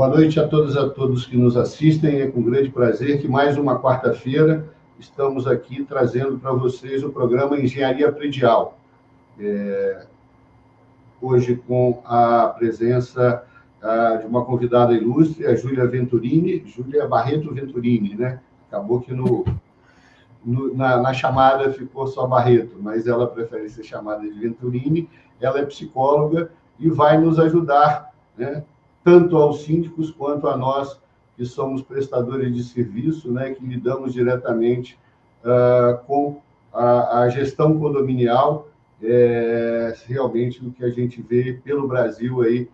Boa noite a todos que nos assistem. É com grande prazer que mais uma quarta-feira estamos aqui trazendo para vocês o programa Engenharia Predial. Hoje com a presença de uma convidada ilustre, a Júlia Barreto Venturini, né? Acabou que na chamada ficou só Barreto, mas ela prefere ser chamada de Venturini. Ela é psicóloga e vai nos ajudar, né, tanto aos síndicos quanto a nós, que somos prestadores de serviço, né, que lidamos diretamente com a gestão condominial, realmente o que a gente vê pelo Brasil aí,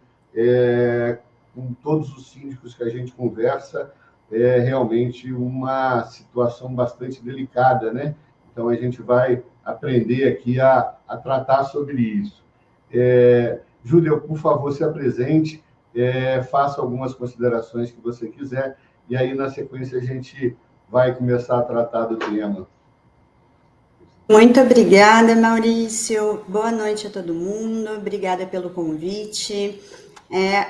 com todos os síndicos que a gente conversa, é realmente uma situação bastante delicada, né? Então, a gente vai aprender aqui a tratar sobre isso. Júlia, por favor, se apresente, faça algumas considerações que você quiser, e aí, na sequência, a gente vai começar a tratar do tema. Muito obrigada, Maurício. Boa noite a todo mundo. Obrigada pelo convite.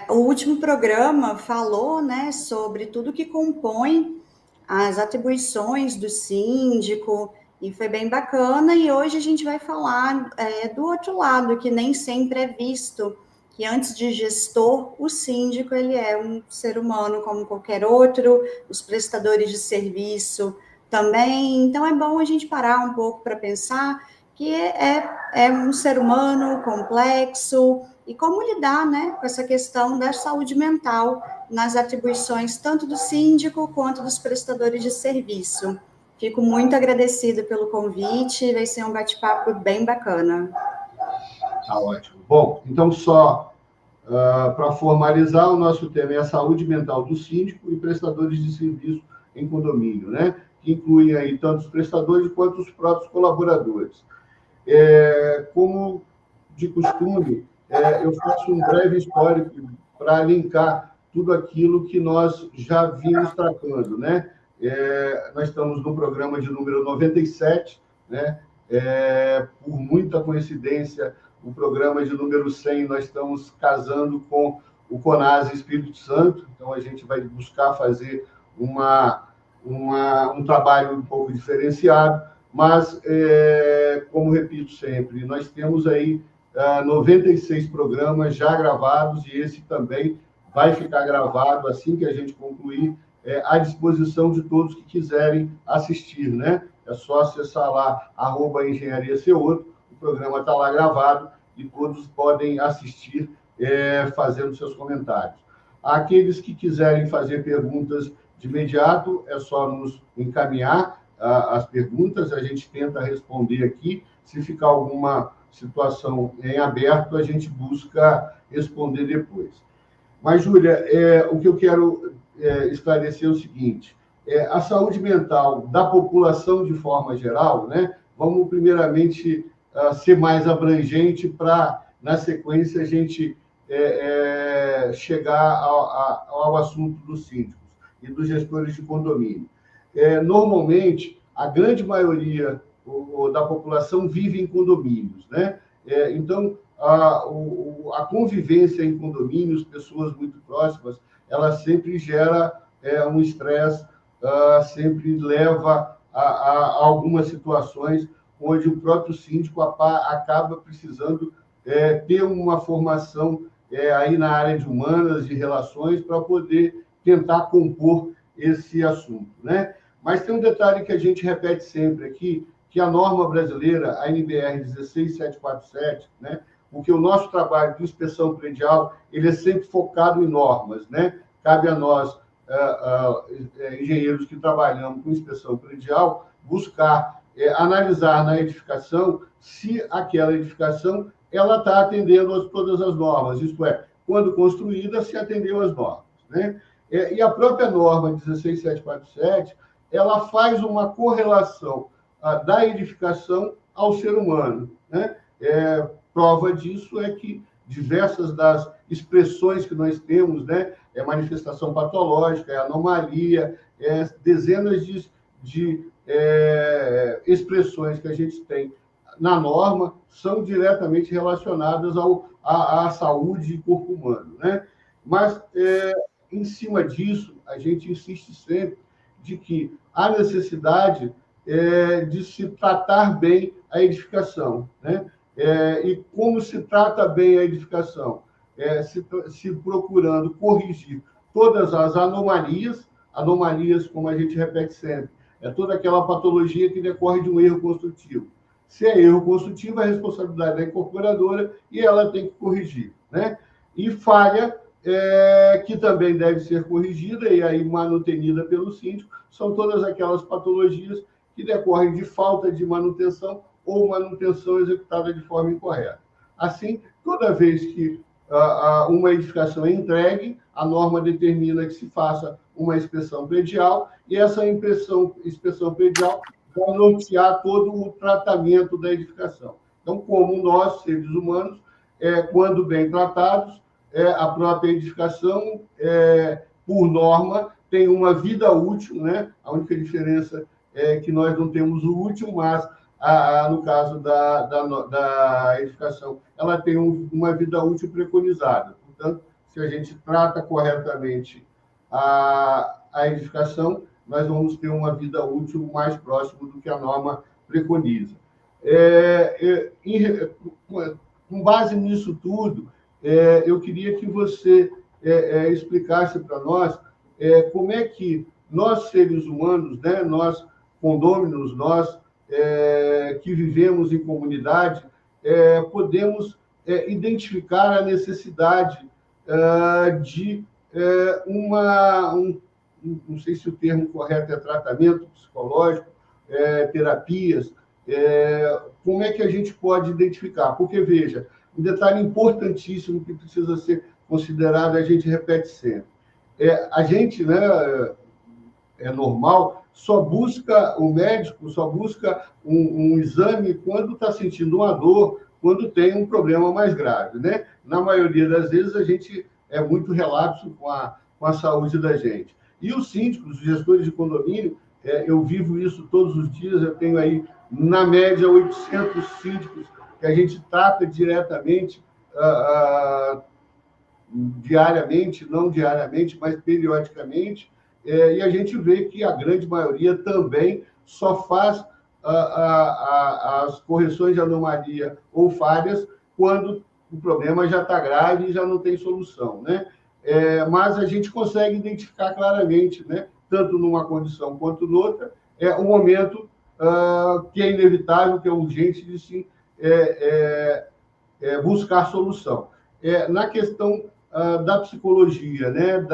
O último programa falou, né, sobre tudo que compõe as atribuições do síndico, e foi bem bacana, e hoje a gente vai falar do outro lado, que nem sempre é visto, que antes de gestor, o síndico ele é um ser humano como qualquer outro, os prestadores de serviço também, então é bom a gente parar um pouco para pensar que é um ser humano complexo, e como lidar, né, com essa questão da saúde mental nas atribuições tanto do síndico quanto dos prestadores de serviço. Fico muito agradecida pelo convite, vai ser um bate-papo bem bacana. Tá ótimo. Bom, então só para formalizar, o nosso tema é a saúde mental do síndico e prestadores de serviço em condomínio, né? Que incluem aí tanto os prestadores quanto os próprios colaboradores. Como de costume, eu faço um breve histórico para linkar tudo aquilo que nós já vimos tratando, né? Nós estamos no programa de número 97, né? Por muita coincidência, o programa de número 100, nós estamos casando com o CONASE Espírito Santo, então a gente vai buscar fazer um trabalho um pouco diferenciado, mas, como repito sempre, nós temos aí 96 programas já gravados, e esse também vai ficar gravado assim que a gente concluir, à disposição de todos que quiserem assistir, né? É só acessar lá, @engenhariaceoto, o programa está lá gravado e todos podem assistir, fazendo seus comentários. Aqueles que quiserem fazer perguntas de imediato, é só nos encaminhar as perguntas, a gente tenta responder aqui. Se ficar alguma situação em aberto, a gente busca responder depois. Mas, Júlia, o que eu quero esclarecer é o seguinte: a saúde mental da população de forma geral, né? Vamos primeiramente ser mais abrangente para, na sequência, a gente chegar ao assunto dos síndicos e dos gestores de condomínio. Normalmente, a grande maioria da população vive em condomínios, né? Então, a convivência em condomínios, pessoas muito próximas, ela sempre gera um estresse, sempre leva a algumas situações onde o próprio síndico acaba precisando ter uma formação aí na área de humanas, de relações, para poder tentar compor esse assunto, né? Mas tem um detalhe que a gente repete sempre aqui, que a norma brasileira, a NBR 16747, né? Porque o nosso trabalho de inspeção predial, ele é sempre focado em normas, né? Cabe a nós, engenheiros que trabalhamos com inspeção predial, buscar analisar na edificação se aquela edificação ela está atendendo a todas as normas, isto é, quando construída, se atendeu às normas, né? E a própria norma 16747, ela faz uma correlação da edificação ao ser humano, né? Prova disso é que diversas das expressões que nós temos, né? Manifestação patológica, anomalia, dezenas de expressões que a gente tem na norma são diretamente relacionadas à saúde e corpo humano, né? Mas em cima disso, a gente insiste sempre de que há necessidade de se tratar bem a edificação, né? E como se trata bem a edificação? Se procurando corrigir todas as anomalias, como a gente repete sempre, é toda aquela patologia que decorre de um erro construtivo. Se é erro construtivo, a responsabilidade da incorporadora e ela tem que corrigir, né? E falha, que também deve ser corrigida e aí manutenida pelo síndico, são todas aquelas patologias que decorrem de falta de manutenção ou manutenção executada de forma incorreta. Assim, toda vez que uma edificação é entregue, a norma determina que se faça uma inspeção predial e essa inspeção predial vai nortear todo o tratamento da edificação. Então, como nós, seres humanos, quando bem tratados, a própria edificação, por norma, tem uma vida útil, né? A única diferença é que nós não temos o útil, mas no caso da edificação, ela tem uma vida útil preconizada. Portanto, se a gente trata corretamente a edificação, nós vamos ter uma vida útil mais próxima do que a norma preconiza. Com base nisso tudo, eu queria que você explicasse para nós como é que nós, seres humanos, né, nós condôminos, nós que vivemos em comunidade, podemos identificar a necessidade de não sei se o termo correto é tratamento psicológico, terapias, como é que a gente pode identificar? Porque, veja, um detalhe importantíssimo que precisa ser considerado, a gente repete sempre. A gente, né, é normal, só busca o médico, só busca um exame quando está sentindo uma dor, quando tem um problema mais grave, né? Na maioria das vezes, a gente é muito relapso com a saúde da gente. E os síndicos, os gestores de condomínio, eu vivo isso todos os dias, eu tenho aí, na média, 800 síndicos que a gente trata diretamente, diariamente, não diariamente, mas periodicamente, e a gente vê que a grande maioria também só faz as correções de anomalia ou falhas quando o problema já está grave e já não tem solução, né? Mas a gente consegue identificar claramente, né, tanto numa condição quanto noutra, um momento que é inevitável, que é urgente de se buscar solução. Na questão da psicologia, né,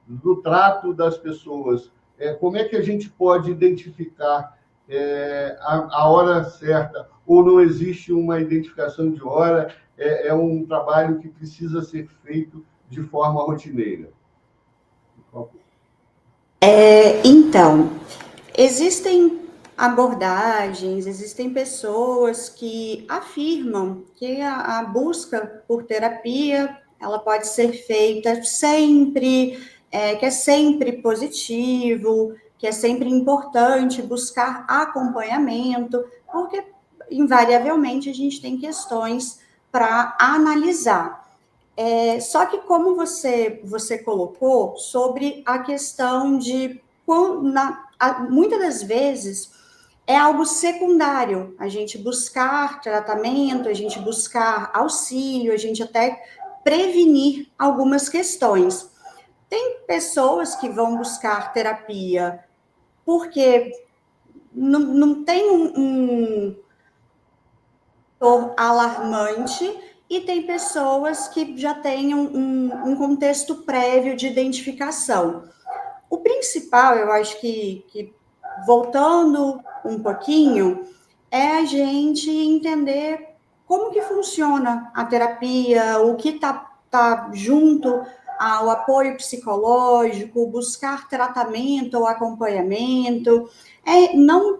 do trato das pessoas, como é que a gente pode identificar a hora certa, ou não existe uma identificação de hora, é um trabalho que precisa ser feito de forma rotineira? Então, existem abordagens, existem pessoas que afirmam que a busca por terapia, ela pode ser feita sempre, que é sempre positivo, que é sempre importante buscar acompanhamento, porque, invariavelmente, a gente tem questões para analisar. Só que, como você colocou, sobre a questão de, muitas das vezes, é algo secundário, a gente buscar tratamento, a gente buscar auxílio, a gente até prevenir algumas questões. Tem pessoas que vão buscar terapia porque não tem um alarmante, e tem pessoas que já têm um contexto prévio de identificação. O principal, eu acho que voltando um pouquinho, é a gente entender como que funciona a terapia, o que tá junto ao apoio psicológico, buscar tratamento ou acompanhamento.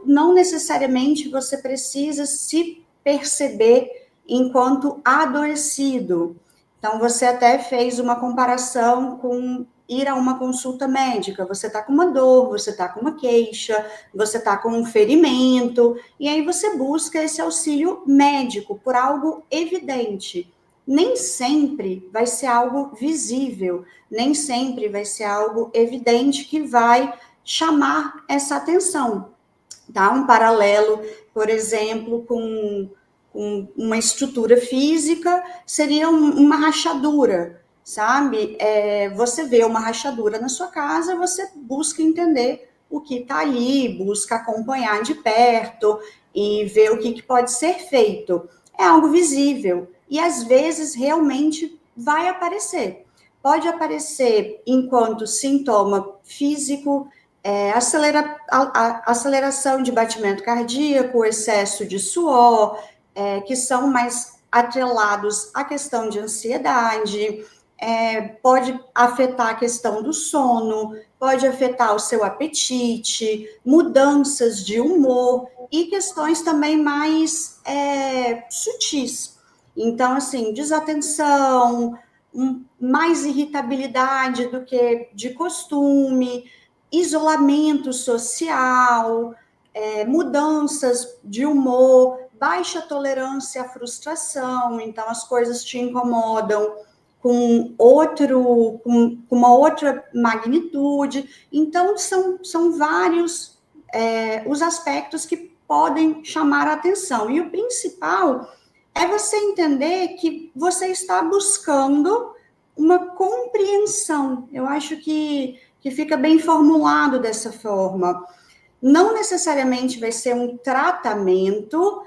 Não necessariamente você precisa se perceber enquanto adoecido. Então, você até fez uma comparação com ir a uma consulta médica. Você está com uma dor, você está com uma queixa, você está com um ferimento, e aí você busca esse auxílio médico por algo evidente. nem sempre vai ser algo visível, nem sempre vai ser algo evidente que vai chamar essa atenção. Tá? Um paralelo, por exemplo, com uma estrutura física seria uma rachadura, sabe? Você vê uma rachadura na sua casa, você busca entender o que está ali, busca acompanhar de perto e ver o que pode ser feito. É algo visível e às vezes realmente vai aparecer. Pode aparecer enquanto sintoma físico, aceleração de batimento cardíaco, excesso de suor, que são mais atrelados à questão de ansiedade, pode afetar a questão do sono, pode afetar o seu apetite, mudanças de humor e questões também mais sutis. Então, assim, desatenção, mais irritabilidade do que de costume, isolamento social, mudanças de humor, baixa tolerância à frustração, então as coisas te incomodam com uma outra magnitude. Então, são vários os aspectos que podem chamar a atenção. E o principal é você entender que você está buscando uma compreensão. Eu acho que fica bem formulado dessa forma. Não necessariamente vai ser um tratamento,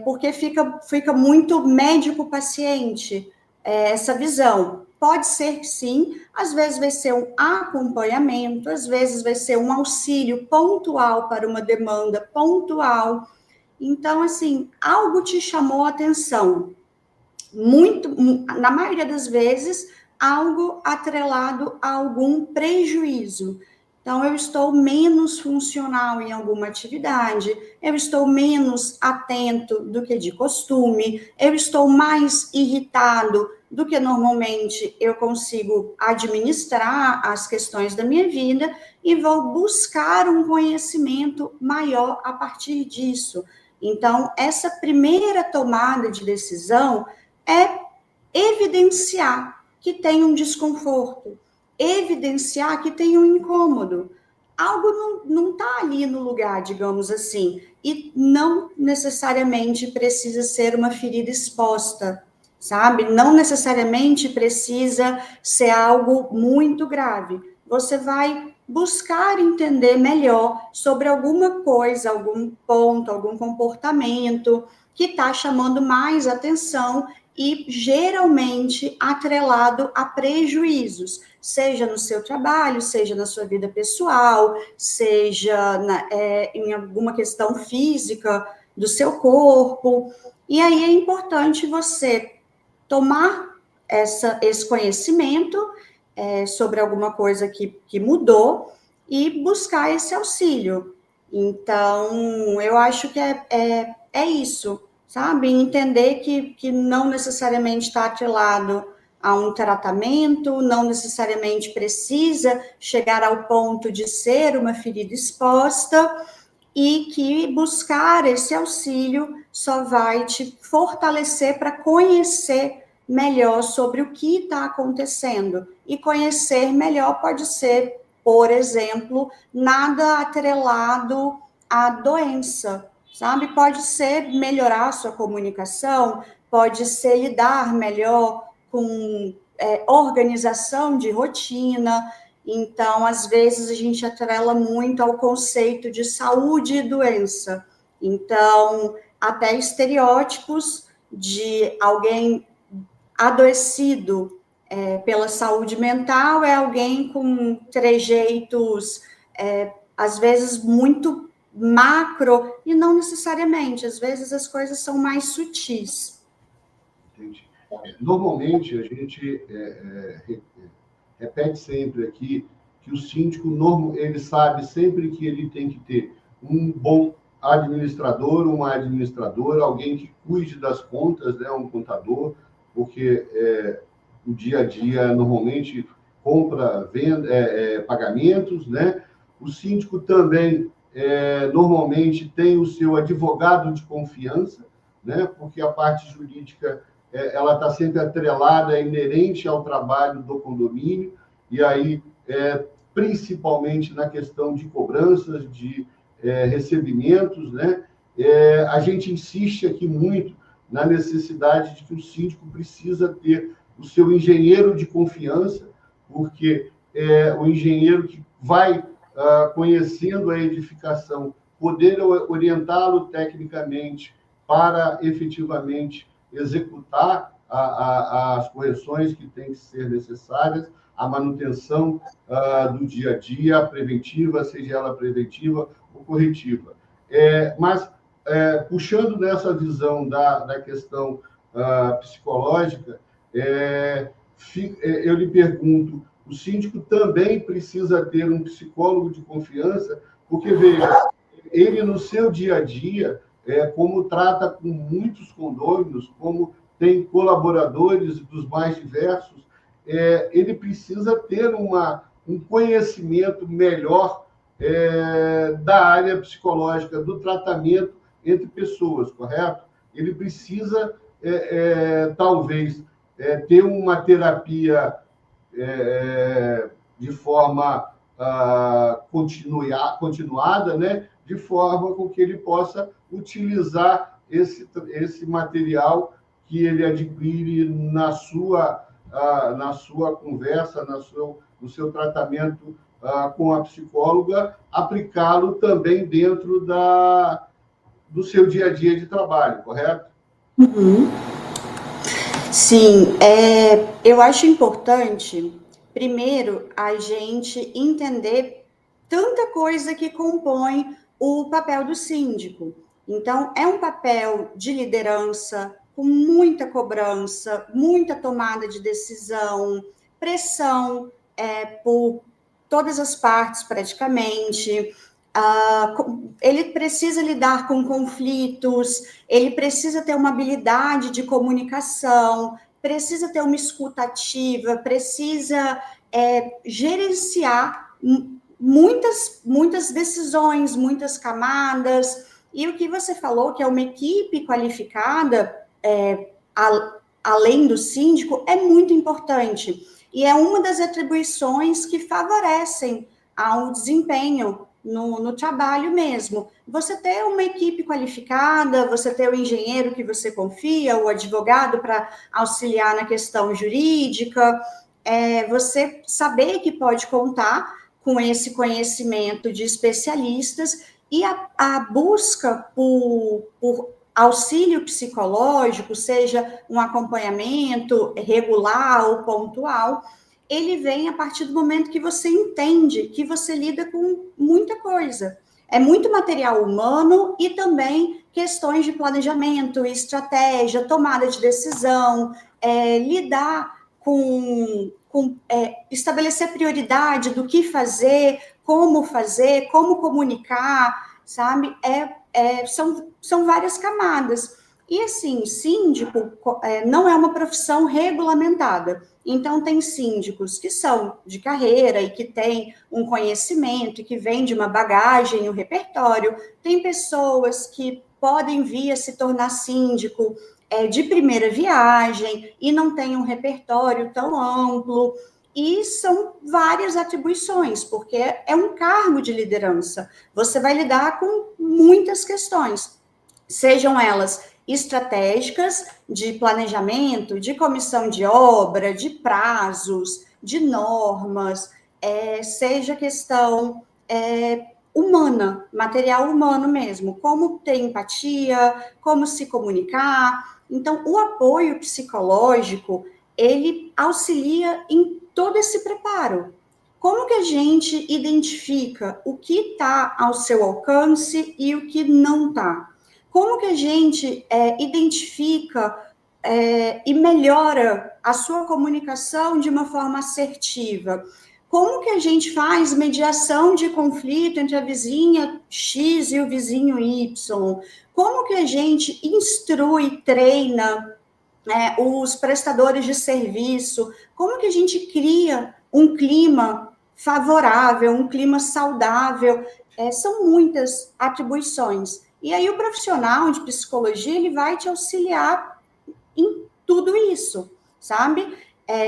porque fica muito médico-paciente essa visão. Pode ser, sim, às vezes vai ser um acompanhamento, às vezes vai ser um auxílio pontual para uma demanda pontual. Então, assim, algo te chamou a atenção. Na maioria das vezes, algo atrelado a algum prejuízo. Então, eu estou menos funcional em alguma atividade, eu estou menos atento do que de costume, eu estou mais irritado do que normalmente eu consigo administrar as questões da minha vida e vou buscar um conhecimento maior a partir disso. Então, essa primeira tomada de decisão é evidenciar que tem um desconforto, evidenciar que tem um incômodo. Algo não está ali no lugar, digamos assim, e não necessariamente precisa ser uma ferida exposta, sabe? Não necessariamente precisa ser algo muito grave. Você vai buscar entender melhor sobre alguma coisa, algum ponto, algum comportamento que está chamando mais atenção e geralmente atrelado a prejuízos, seja no seu trabalho, seja na sua vida pessoal, seja em alguma questão física do seu corpo. E aí é importante você tomar esse conhecimento sobre alguma coisa que mudou e buscar esse auxílio. Então, eu acho que é isso, sabe? Entender que não necessariamente está atrelado a um tratamento, não necessariamente precisa chegar ao ponto de ser uma ferida exposta e que buscar esse auxílio só vai te fortalecer para conhecer melhor sobre o que está acontecendo. E conhecer melhor pode ser, por exemplo, nada atrelado à doença, sabe? Pode ser melhorar a sua comunicação, pode ser lidar melhor com organização de rotina. Então, às vezes, a gente atrela muito ao conceito de saúde e doença. Então, até estereótipos de alguém adoecido pela saúde mental é alguém com trejeitos, às vezes, muito macro, e não necessariamente, às vezes as coisas são mais sutis. Entendi. Normalmente, a gente repete sempre aqui que o síndico, ele sabe sempre que ele tem que ter um bom administrador, uma administradora, alguém que cuide das contas, né, um contador, porque o dia a dia normalmente compra, venda, pagamentos, né? O síndico também normalmente tem o seu advogado de confiança, né? Porque a parte jurídica ela está sempre atrelada, é inerente ao trabalho do condomínio, e aí, principalmente na questão de cobranças, de recebimentos, né? A gente insiste aqui muito na necessidade de que o síndico precisa ter o seu engenheiro de confiança, porque o engenheiro que vai conhecendo a edificação, poder orientá-lo tecnicamente para efetivamente executar as correções que têm que ser necessárias, a manutenção do dia a dia, a preventiva, seja ela preventiva ou corretiva. Mas, puxando nessa visão da questão psicológica, eu lhe pergunto, o síndico também precisa ter um psicólogo de confiança, porque, veja, ele no seu dia a dia, como trata com muitos condôminos, como tem colaboradores dos mais diversos, ele precisa ter um conhecimento melhor da área psicológica, do tratamento entre pessoas, correto? Ele precisa, talvez, ter uma terapia de forma continuada, né? De forma com que ele possa utilizar esse material que ele adquire na sua conversa, no seu tratamento com a psicóloga, aplicá-lo também dentro do seu dia a dia de trabalho, correto? Uhum. Sim, eu acho importante, primeiro, a gente entender tanta coisa que compõe o papel do síndico. Então, é um papel de liderança, com muita cobrança, muita tomada de decisão, pressão por todas as partes, praticamente. Ele precisa lidar com conflitos, ele precisa ter uma habilidade de comunicação, precisa ter uma escuta ativa, precisa gerenciar muitas decisões, muitas camadas. E o que você falou, que é uma equipe qualificada, além do síndico, é muito importante. E é uma das atribuições que favorecem ao desempenho no trabalho mesmo. Você ter uma equipe qualificada, você ter o engenheiro que você confia, o advogado para auxiliar na questão jurídica, você saber que pode contar com esse conhecimento de especialistas e a busca por auxílio psicológico, seja um acompanhamento regular ou pontual, ele vem a partir do momento que você entende que você lida com muita coisa. É muito material humano e também questões de planejamento, estratégia, tomada de decisão, lidar com estabelecer prioridade do que fazer, como comunicar, sabe? São várias camadas. E, assim, síndico não é uma profissão regulamentada. Então, tem síndicos que são de carreira e que têm um conhecimento e que vêm de uma bagagem, um repertório. Tem pessoas que podem vir a se tornar síndico de primeira viagem e não tem um repertório tão amplo. E são várias atribuições, porque é um cargo de liderança. Você vai lidar com muitas questões, sejam elas estratégicas, de planejamento, de comissão de obra, de prazos, de normas, seja questão humana, material humano mesmo, como ter empatia, como se comunicar. Então, o apoio psicológico, ele auxilia em todo esse preparo. Como que a gente identifica o que está ao seu alcance e o que não está? Como que a gente identifica e melhora a sua comunicação de uma forma assertiva? Como que a gente faz mediação de conflito entre a vizinha X e o vizinho Y? Como que a gente instrui, treina os prestadores de serviço? Como que a gente cria um clima favorável, um clima saudável? São muitas atribuições. E aí o profissional de psicologia, ele vai te auxiliar em tudo isso, sabe?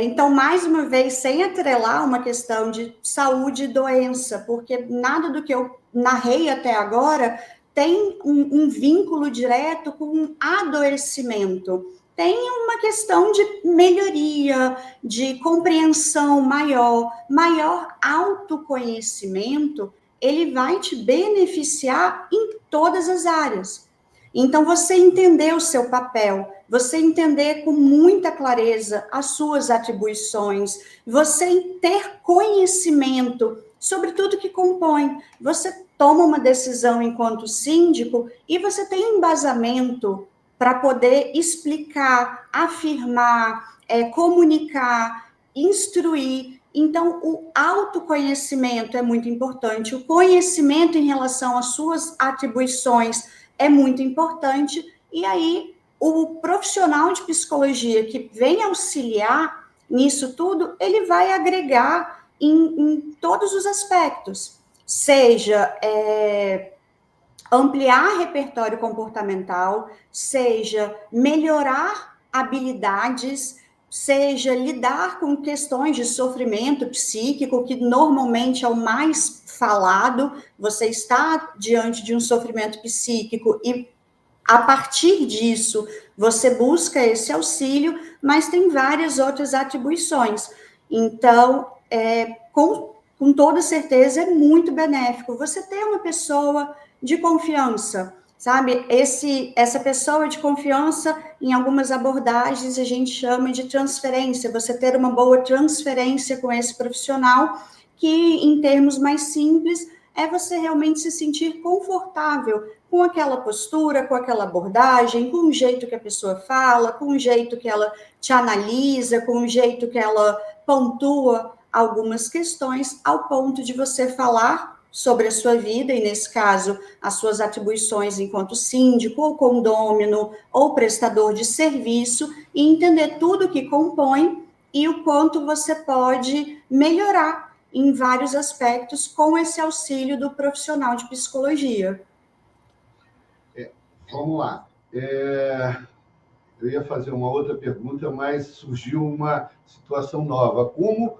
Então, mais uma vez, sem atrelar uma questão de saúde e doença, porque nada do que eu narrei até agora tem um vínculo direto com adoecimento. Tem uma questão de melhoria, de compreensão maior autoconhecimento, ele vai te beneficiar em todas as áreas. Então, você entender o seu papel, você entender com muita clareza as suas atribuições, você ter conhecimento sobre tudo que compõe. Você toma uma decisão enquanto síndico e você tem embasamento para poder explicar, afirmar, comunicar, instruir. Então, o autoconhecimento é muito importante, o conhecimento em relação às suas atribuições é muito importante, e aí o profissional de psicologia que vem auxiliar nisso tudo, ele vai agregar em todos os aspectos, seja ampliar repertório comportamental, seja melhorar habilidades, seja lidar com questões de sofrimento psíquico, que normalmente é o mais falado. Você está diante de um sofrimento psíquico e, a partir disso, você busca esse auxílio, mas tem várias outras atribuições. Então, com toda certeza, é muito benéfico você ter uma pessoa de confiança, sabe? Essa pessoa de confiança, em algumas abordagens, a gente chama de transferência, você ter uma boa transferência com esse profissional, que, em termos mais simples, é você realmente se sentir confortável com aquela postura, com aquela abordagem, com o jeito que a pessoa fala, com o jeito que ela te analisa, com o jeito que ela pontua algumas questões, ao ponto de você falar sobre a sua vida, e nesse caso, as suas atribuições enquanto síndico, ou condômino, ou prestador de serviço, e entender tudo que compõe e o quanto você pode melhorar em vários aspectos com esse auxílio do profissional de psicologia. Vamos lá. Eu ia fazer uma outra pergunta, mas surgiu uma situação nova. Como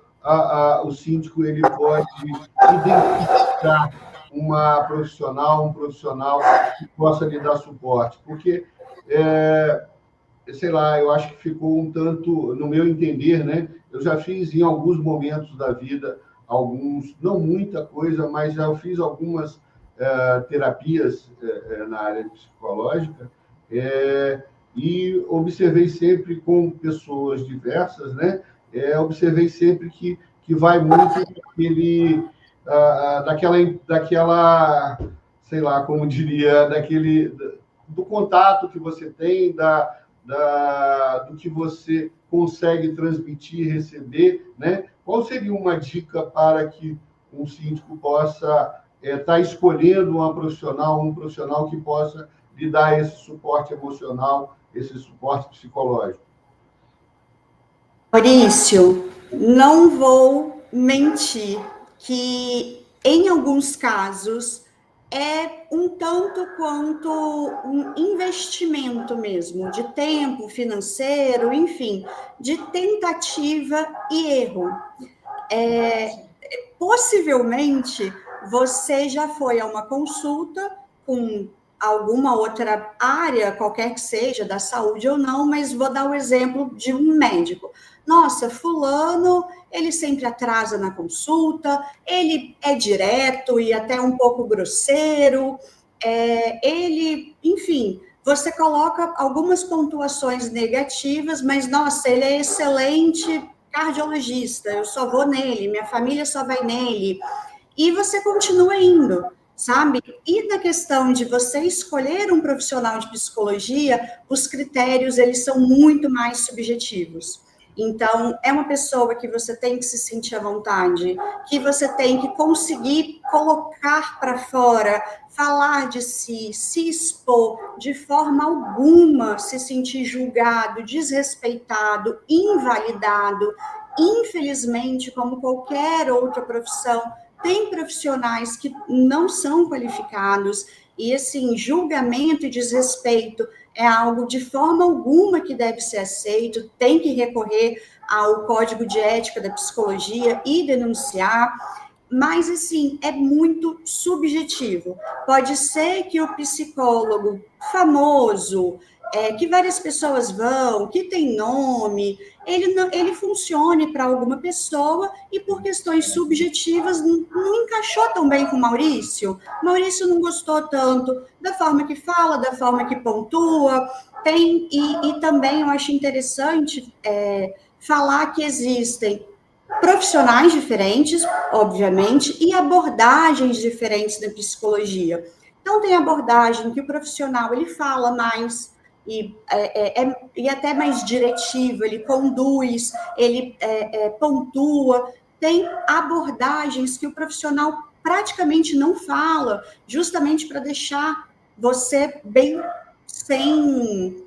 o síndico ele pode identificar um profissional que possa lhe dar suporte? Porque, sei lá, eu acho que ficou um tanto, no meu entender, né? Eu já fiz em alguns momentos da vida, não muita coisa, mas já fiz algumas terapias na área psicológica, e observei sempre com pessoas diversas, né? Observei sempre que vai muito daquela, sei lá, como diria, do contato que você tem, do que você consegue transmitir, receber, né? Qual seria uma dica para que um síndico possa estar escolhendo um profissional que possa lhe dar esse suporte emocional, esse suporte psicológico? Maurício, não vou mentir que, em alguns casos, é um tanto quanto um investimento mesmo, de tempo, financeiro, enfim, de tentativa e erro. Possivelmente, você já foi a uma consulta com alguma outra área, qualquer que seja, da saúde ou não, mas vou dar o exemplo de um médico. Nossa, fulano, ele sempre atrasa na consulta, ele é direto e até um pouco grosseiro, enfim, você coloca algumas pontuações negativas, mas, nossa, ele é excelente cardiologista, eu só vou nele, minha família só vai nele, e você continua indo, sabe? E na questão de você escolher um profissional de psicologia, os critérios, eles são muito mais subjetivos. Então, é uma pessoa que você tem que se sentir à vontade, que você tem que conseguir colocar para fora, falar de si, se expor, de forma alguma se sentir julgado, desrespeitado, invalidado. Infelizmente, como qualquer outra profissão, tem profissionais que não são qualificados, E, assim, julgamento e desrespeito é algo de forma alguma que deve ser aceito, tem que recorrer ao Código de Ética da Psicologia e denunciar, mas, assim, é muito subjetivo. Pode ser que o psicólogo famoso, que várias pessoas vão, que tem nome, ele funcione para alguma pessoa e por questões subjetivas não encaixou tão bem com o Maurício. Maurício não gostou tanto da forma que fala, da forma que pontua. E também eu acho interessante falar que existem profissionais diferentes, obviamente, e abordagens diferentes da psicologia. Então, tem abordagem que o profissional ele fala mais e até mais diretivo, ele conduz, ele pontua. Tem abordagens que o profissional praticamente não fala, justamente para deixar você bem sem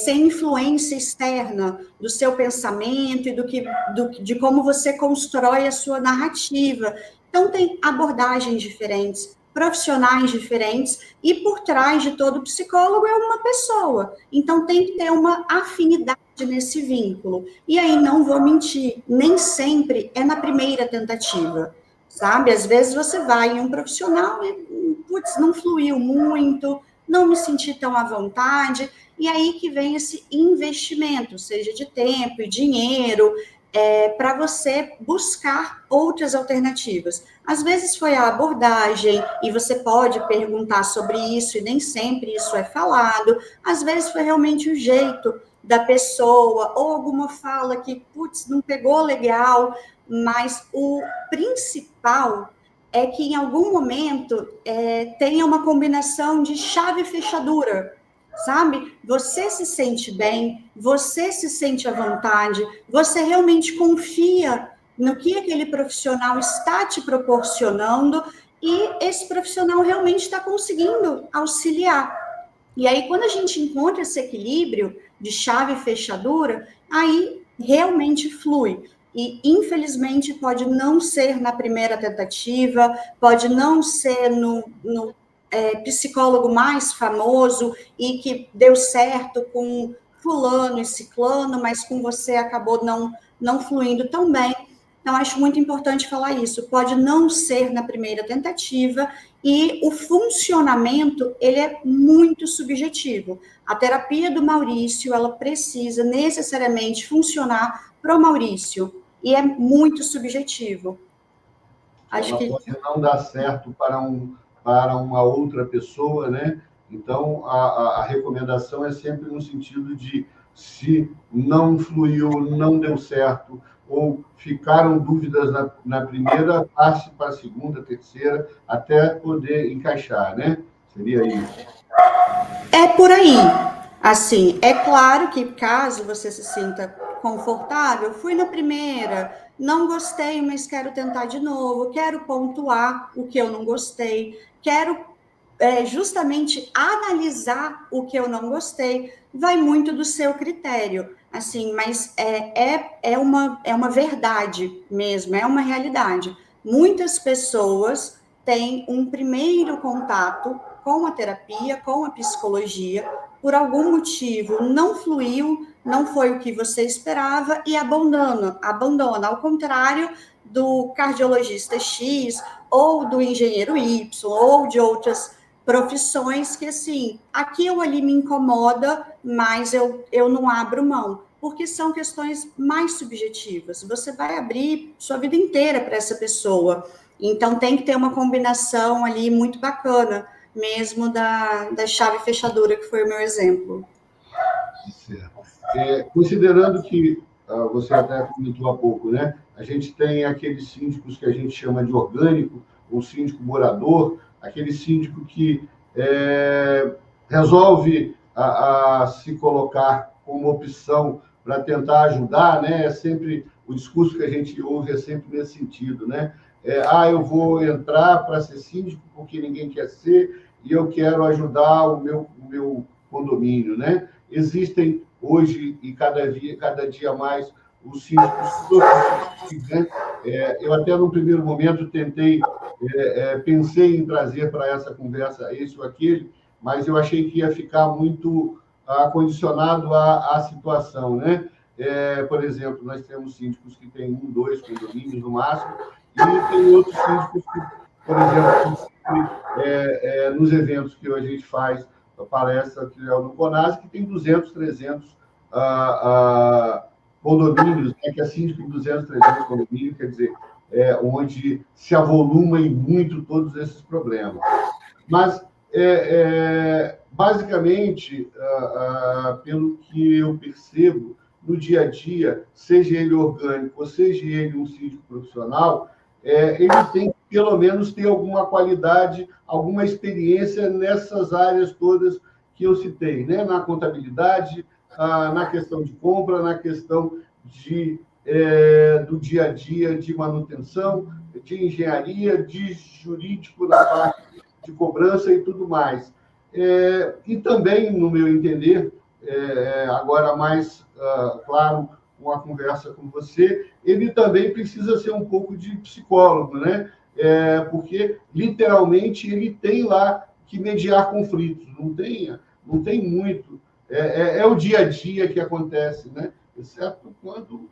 influência externa do seu pensamento e de como você constrói a sua narrativa. Então, tem abordagens diferentes, profissionais diferentes, e por trás de todo psicólogo é uma pessoa. Então, tem que ter uma afinidade nesse vínculo. E aí, não vou mentir, nem sempre é na primeira tentativa, sabe? Às vezes você vai em um profissional e, putz, não fluiu muito, não me senti tão à vontade. E aí que vem esse investimento, seja de tempo e dinheiro, para você buscar outras alternativas. Às vezes foi a abordagem, e você pode perguntar sobre isso, e nem sempre isso é falado. Às vezes foi realmente o jeito da pessoa, ou alguma fala que, putz, não pegou legal, mas o principal é que em algum momento tenha uma combinação de chave e fechadura, sabe? Você se sente bem, você se sente à vontade, você realmente confia no que aquele profissional está te proporcionando e esse profissional realmente está conseguindo auxiliar. E aí, quando a gente encontra esse equilíbrio de chave e fechadura, aí realmente flui. E, infelizmente, pode não ser na primeira tentativa, pode não ser no psicólogo mais famoso e que deu certo com fulano e ciclano, mas com você acabou não fluindo tão bem. Então, acho muito importante falar isso. Pode não ser na primeira tentativa e o funcionamento, ele é muito subjetivo. A terapia do Maurício, ela precisa necessariamente funcionar para o Maurício e é muito subjetivo. Acho que pode não dar certo para uma outra pessoa, né? Então, a recomendação é sempre no sentido de se não fluiu, não deu certo, ou ficaram dúvidas na primeira, passe para a segunda, terceira, até poder encaixar, né? Seria isso. É por aí. Assim, é claro que caso você se sinta confortável, fui na primeira, não gostei, mas quero tentar de novo, quero pontuar o que eu não gostei, quero justamente analisar o que eu não gostei, vai muito do seu critério, assim, mas é uma verdade mesmo, é uma realidade. Muitas pessoas têm um primeiro contato com a terapia, com a psicologia, por algum motivo não fluiu, não foi o que você esperava e abandona. Ao contrário do cardiologista X, ou do engenheiro Y, ou de outras profissões que, assim, aquilo ali me incomoda, mas eu não abro mão, porque são questões mais subjetivas. Você vai abrir sua vida inteira para essa pessoa, então tem que ter uma combinação ali muito bacana, mesmo da chave fechadura, que foi o meu exemplo. Certo. Considerando que você até comentou há pouco, né? A gente tem aqueles síndicos que a gente chama de orgânico, ou síndico morador, aquele síndico que resolve a se colocar como opção para tentar ajudar, né? É sempre o discurso que a gente ouve é sempre nesse sentido, né? Eu vou entrar para ser síndico porque ninguém quer ser e eu quero ajudar o meu condomínio, né? Existem hoje e cada dia mais os síndicos Eu até, no primeiro momento, pensei em trazer para essa conversa esse ou aquele, mas eu achei que ia ficar muito condicionado à situação, né? Por exemplo, nós temos síndicos que têm 1, 2 condomínios no máximo, e tem outros síndicos que, por exemplo, nos eventos que a gente faz, a palestra que é no CONAS, que tem 200, 300 condomínios, né, que é síndico de 200, 300 condomínios, quer dizer, onde se avolumam muito todos esses problemas. Mas, basicamente, pelo que eu percebo, no dia a dia, seja ele orgânico ou seja ele um síndico profissional, ele tem que, pelo menos, ter alguma qualidade, alguma experiência nessas áreas todas que eu citei, né? Na contabilidade, na questão de compra, na questão do dia a dia de manutenção, de engenharia, de jurídico na parte de cobrança e tudo mais. E também, no meu entender, agora mais claro, uma conversa com você, ele também precisa ser um pouco de psicólogo, né? Porque, literalmente, ele tem lá que mediar conflitos, não tem muito. É o dia a dia que acontece, né? Exceto quando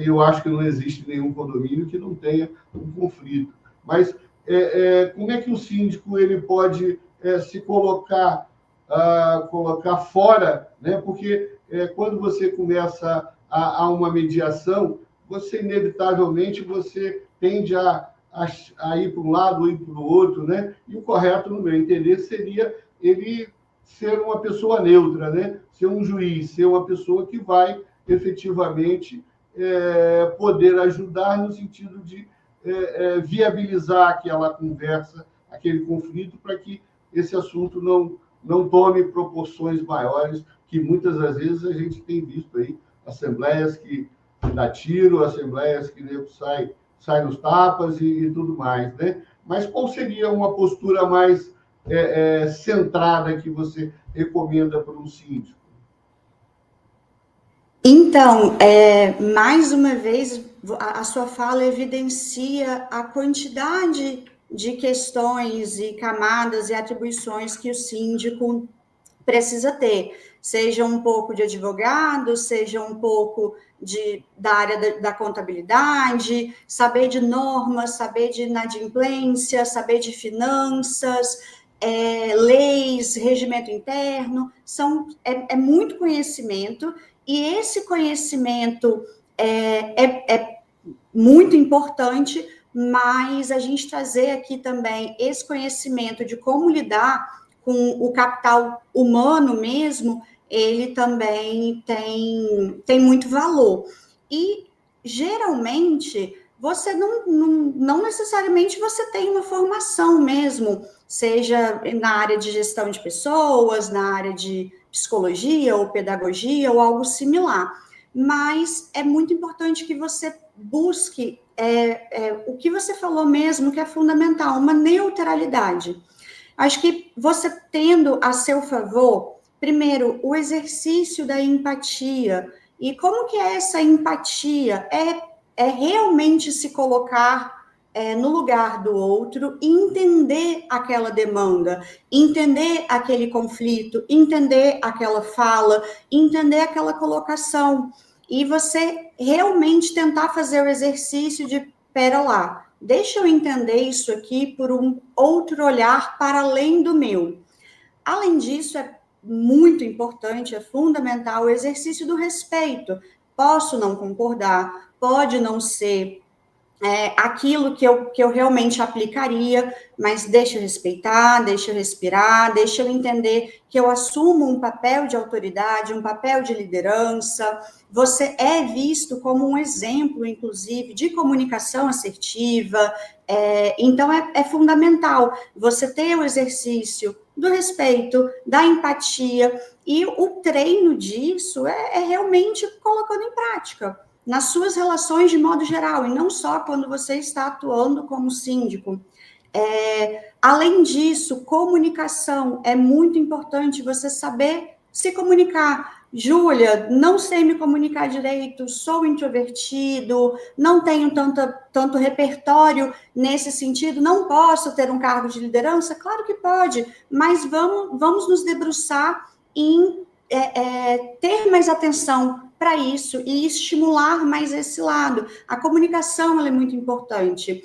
eu acho que não existe nenhum condomínio que não tenha um conflito. Mas como é que o síndico ele pode se colocar fora, né? Porque quando você começa a uma mediação, você inevitavelmente você tende a ir para um lado ou ir para o outro, né? E o correto, no meu entender, seria ele ser uma pessoa neutra, né? Ser um juiz, ser uma pessoa que vai efetivamente poder ajudar no sentido de viabilizar aquela conversa, aquele conflito, para que esse assunto não tome proporções maiores, que muitas das vezes a gente tem visto aí, assembleias que dá tiro, assembleias que sai nos tapas e tudo mais, né? Mas qual seria uma postura mais centrada que você recomenda para um síndico? Então, mais uma vez, a sua fala evidencia a quantidade de questões e camadas e atribuições que o síndico precisa ter, seja um pouco de advogado, seja um pouco da área da contabilidade, saber de normas, saber de inadimplência, saber de finanças, leis, regimento interno, é muito conhecimento, e esse conhecimento é muito importante, mas a gente trazer aqui também esse conhecimento de como lidar com o capital humano mesmo, ele também tem muito valor. E, geralmente, você não necessariamente você tem uma formação mesmo, seja na área de gestão de pessoas, na área de psicologia ou pedagogia ou algo similar. Mas é muito importante que você busque o que você falou mesmo, que é fundamental, uma neutralidade. Acho que você tendo a seu favor, primeiro, o exercício da empatia. E como que é essa empatia? É realmente se colocar no lugar do outro e entender aquela demanda, entender aquele conflito, entender aquela fala, entender aquela colocação. E você realmente tentar fazer o exercício de, pera lá, deixa eu entender isso aqui por um outro olhar para além do meu. Além disso, é muito importante, é fundamental o exercício do respeito. Posso não concordar, pode não ser aquilo que eu realmente aplicaria, mas deixa eu respeitar, deixa eu respirar, deixa eu entender que eu assumo um papel de autoridade, um papel de liderança. Você é visto como um exemplo, inclusive, de comunicação assertiva. Então, é fundamental você ter o exercício do respeito, da empatia, e o treino disso é realmente colocando em prática nas suas relações de modo geral, e não só quando você está atuando como síndico. Além disso, comunicação, é muito importante você saber se comunicar. Júlia, não sei me comunicar direito, sou introvertido, não tenho tanto repertório nesse sentido, não posso ter um cargo de liderança? Claro que pode, mas vamos nos debruçar em ter mais atenção para isso e estimular mais esse lado. A comunicação ela é muito importante.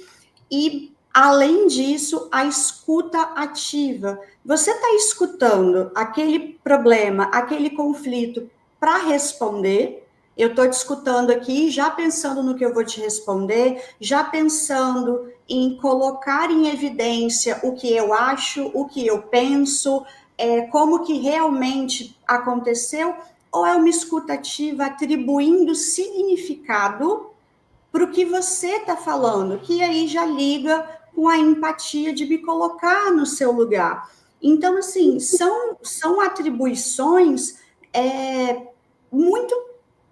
E, além disso, a escuta ativa. Você está escutando aquele problema, aquele conflito para responder. Eu estou te escutando aqui, já pensando no que eu vou te responder, já pensando em colocar em evidência o que eu acho, o que eu penso, como que realmente aconteceu, ou é uma escuta ativa atribuindo significado para o que você está falando, que aí já liga com a empatia de me colocar no seu lugar. Então, assim, são atribuições muito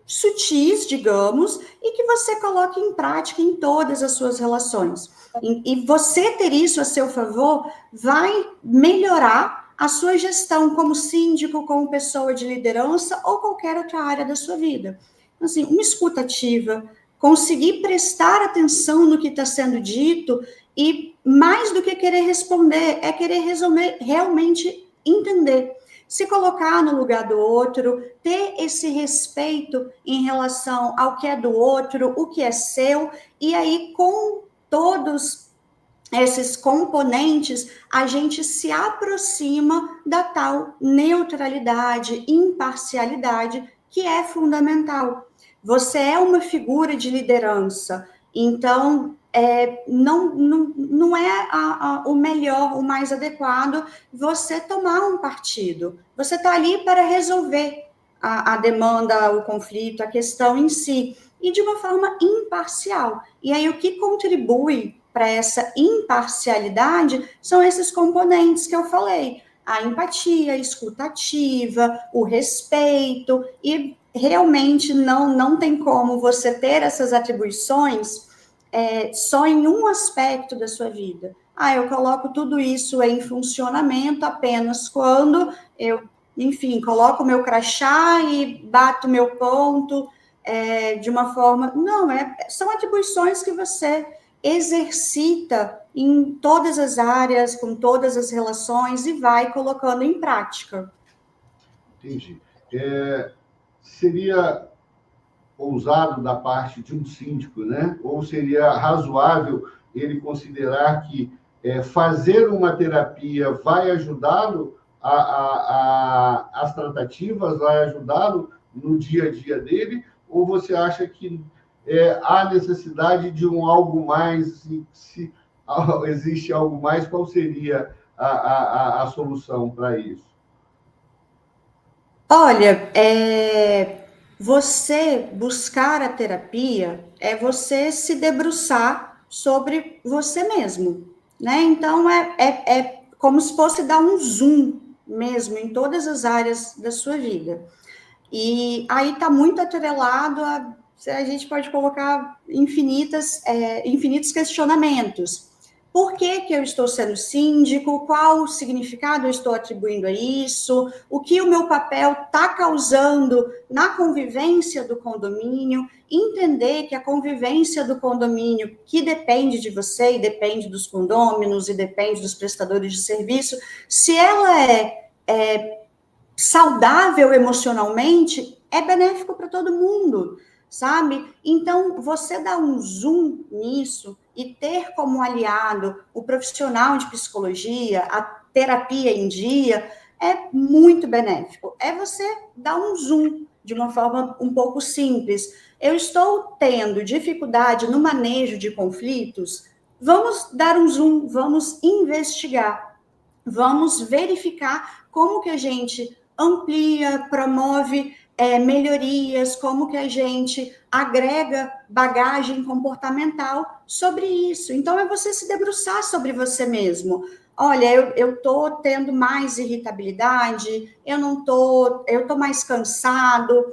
sutis, digamos, e que você coloca em prática em todas as suas relações. E você ter isso a seu favor vai melhorar a sua gestão como síndico, como pessoa de liderança ou qualquer outra área da sua vida. Então, assim, uma escuta ativa, conseguir prestar atenção no que está sendo dito e, mais do que querer responder, é querer resolver, realmente entender. Se colocar no lugar do outro, ter esse respeito em relação ao que é do outro, o que é seu, e aí com todos esses componentes, a gente se aproxima da tal neutralidade, imparcialidade, que é fundamental. Você é uma figura de liderança, então não é o melhor, o mais adequado você tomar um partido. Você está ali para resolver a demanda, o conflito, a questão em si, e de uma forma imparcial. E aí o que contribui para essa imparcialidade são esses componentes que eu falei: a empatia, a escuta ativa, o respeito, e realmente não tem como você ter essas atribuições só em um aspecto da sua vida. Eu coloco tudo isso em funcionamento apenas quando eu, enfim, coloco o meu crachá e bato meu ponto de uma forma... Não, são atribuições que você exercita em todas as áreas, com todas as relações, e vai colocando em prática. Entendi. Seria ousado da parte de um síndico, né? Ou seria razoável ele considerar que fazer uma terapia vai ajudá-lo as tratativas, vai ajudá-lo no dia a dia dele? Ou você acha que há necessidade de algo mais? Se existe algo mais, qual seria a solução para isso? Olha, você buscar a terapia é você se debruçar sobre você mesmo, né? Então, é como se fosse dar um zoom mesmo em todas as áreas da sua vida. E aí está muito atrelado a gente pode colocar infinitos questionamentos. Por que eu estou sendo síndico? Qual o significado eu estou atribuindo a isso? O que o meu papel está causando na convivência do condomínio? Entender que a convivência do condomínio, que depende de você e depende dos condôminos e depende dos prestadores de serviço, se ela é saudável emocionalmente, é benéfico para todo mundo, sabe? Então, você dar um zoom nisso e ter como aliado o profissional de psicologia, a terapia em dia, é muito benéfico. É você dar um zoom de uma forma um pouco simples. Eu estou tendo dificuldade no manejo de conflitos? Vamos dar um zoom, vamos investigar, vamos verificar como que a gente amplia, promove melhorias, como que a gente agrega bagagem comportamental sobre isso. Então, é você se debruçar sobre você mesmo. Olha, eu estou tendo mais irritabilidade, eu estou mais cansado,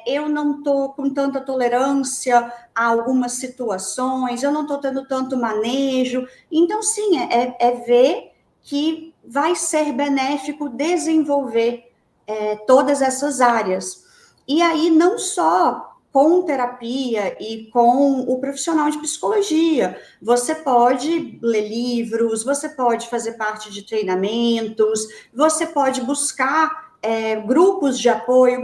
eu não estou com tanta tolerância a algumas situações, eu não estou tendo tanto manejo. Então, sim, ver que vai ser benéfico desenvolver todas essas áreas. E aí, não só com terapia e com o profissional de psicologia, você pode ler livros, você pode fazer parte de treinamentos, você pode buscar grupos de apoio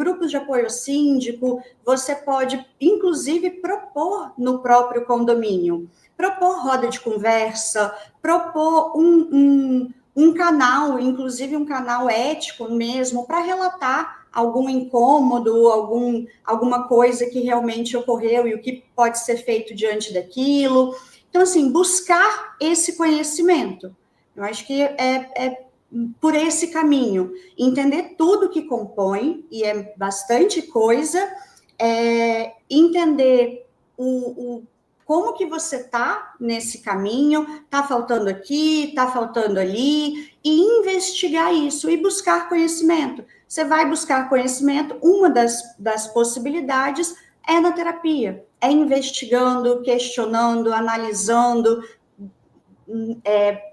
ao síndico, você pode, inclusive, propor no próprio condomínio, propor roda de conversa, propor um canal, inclusive um canal ético mesmo, para relatar algum incômodo, alguma coisa que realmente ocorreu e o que pode ser feito diante daquilo. Então, assim, buscar esse conhecimento. Eu acho que é por esse caminho. Entender tudo que compõe, e é bastante coisa, entender como que você está nesse caminho, está faltando aqui, está faltando ali, e investigar isso, e buscar conhecimento. Você vai buscar conhecimento, uma das possibilidades é na terapia, é investigando, questionando, analisando,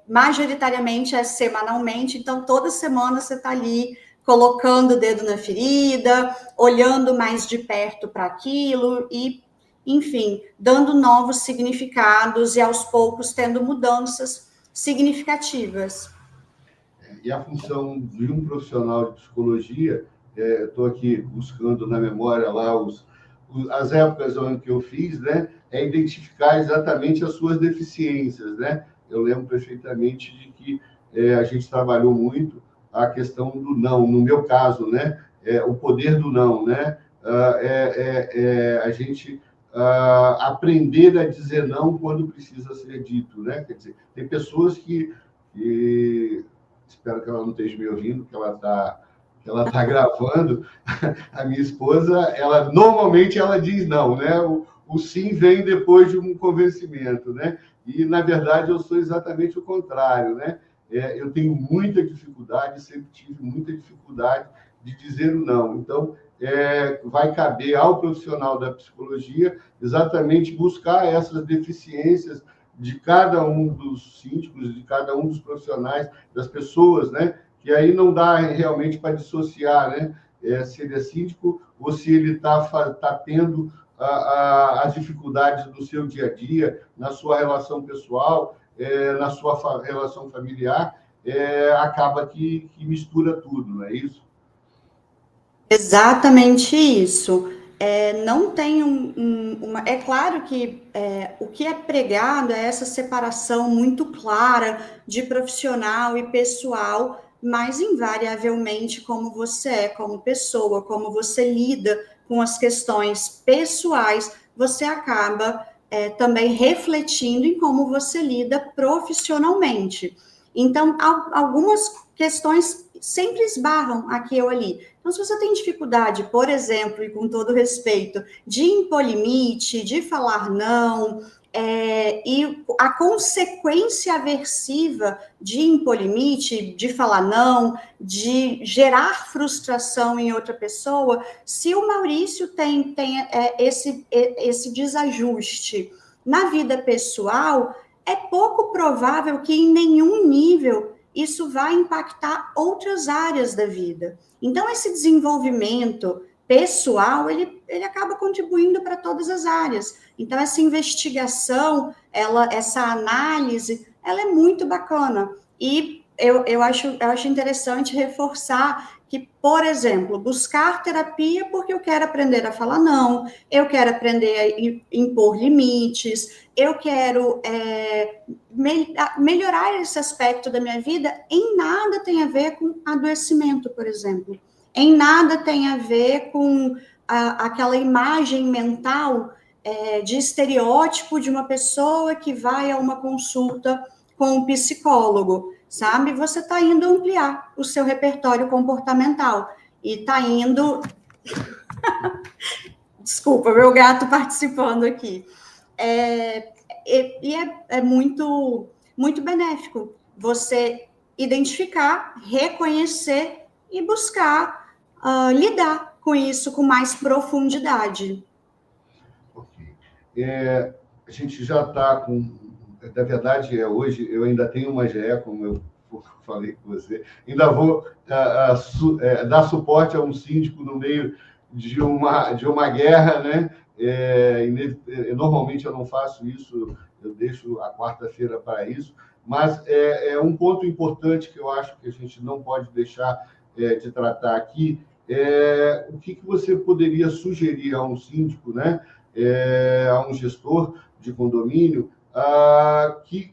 majoritariamente é semanalmente, então toda semana você está ali colocando o dedo na ferida, olhando mais de perto para aquilo e, enfim, dando novos significados e aos poucos tendo mudanças significativas. E a função de um profissional de psicologia, estou aqui buscando na memória lá as épocas em que eu fiz, né, é identificar exatamente as suas deficiências, né? Eu lembro perfeitamente de que a gente trabalhou muito a questão do não, no meu caso, né, o poder do não, né? A gente aprender a dizer não quando precisa ser dito, né? Quer dizer, tem pessoas que espero que ela não esteja me ouvindo, que ela tá gravando. A minha esposa, normalmente ela diz não, né? O sim vem depois de um convencimento, né? E, na verdade, eu sou exatamente o contrário, né? Eu tenho muita dificuldade, sempre tive muita dificuldade de dizer o não. Então, vai caber ao profissional da psicologia exatamente buscar essas deficiências de cada um dos síndicos, de cada um dos profissionais, das pessoas, né? Que aí não dá realmente para dissociar, né? Se ele é síndico ou se ele tá tendo as dificuldades do seu dia a dia, na sua relação pessoal, na sua relação familiar, acaba que mistura tudo, não é isso? Exatamente isso. Não tem É claro que o que é pregado é essa separação muito clara de profissional e pessoal, mas invariavelmente como você é como pessoa, como você lida com as questões pessoais, você acaba também refletindo em como você lida profissionalmente. Então, algumas questões sempre esbarram aqui ou ali. Então, se você tem dificuldade, por exemplo, e com todo respeito, de impor limite, de falar não, e a consequência aversiva de impor limite, de falar não, de gerar frustração em outra pessoa, se o Maurício tem esse desajuste na vida pessoal, é pouco provável que em nenhum nível isso vai impactar outras áreas da vida. Então, esse desenvolvimento pessoal, ele acaba contribuindo para todas as áreas. Então, essa investigação, essa análise, ela é muito bacana. E eu acho interessante reforçar que, por exemplo, buscar terapia porque eu quero aprender a falar não, eu quero aprender a impor limites, eu quero melhorar esse aspecto da minha vida, em nada tem a ver com adoecimento, por exemplo. Em nada tem a ver com aquela imagem mental de estereótipo de uma pessoa que vai a uma consulta com um psicólogo, sabe? Você está indo ampliar o seu repertório comportamental e está indo... Desculpa, meu gato participando aqui. É muito, muito benéfico você identificar, reconhecer e buscar lidar com isso com mais profundidade. Ok. A gente já está com... Na verdade, hoje eu ainda tenho uma GE, como eu pouco falei com você, ainda vou dar suporte a um síndico no meio de uma guerra, né? Normalmente eu não faço isso, eu deixo a quarta-feira para isso, mas é um ponto importante que eu acho que a gente não pode deixar de tratar aqui, o que você poderia sugerir a um síndico, né? A um gestor de condomínio, que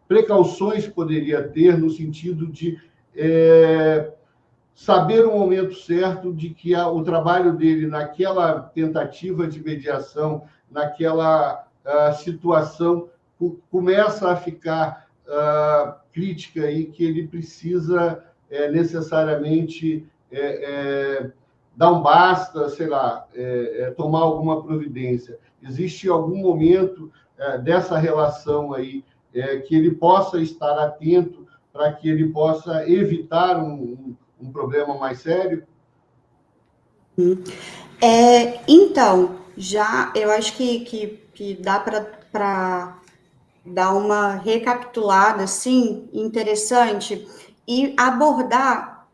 precauções poderia ter no sentido de saber o momento certo de que o trabalho dele naquela tentativa de mediação, naquela situação, começa a ficar crítica e que ele precisa necessariamente dar um basta, sei lá, tomar alguma providência. Existe algum momento dessa relação aí que ele possa estar atento para que ele possa evitar um problema mais sério? Então, eu acho que dá para dar uma recapitulada, assim, interessante, e abordar,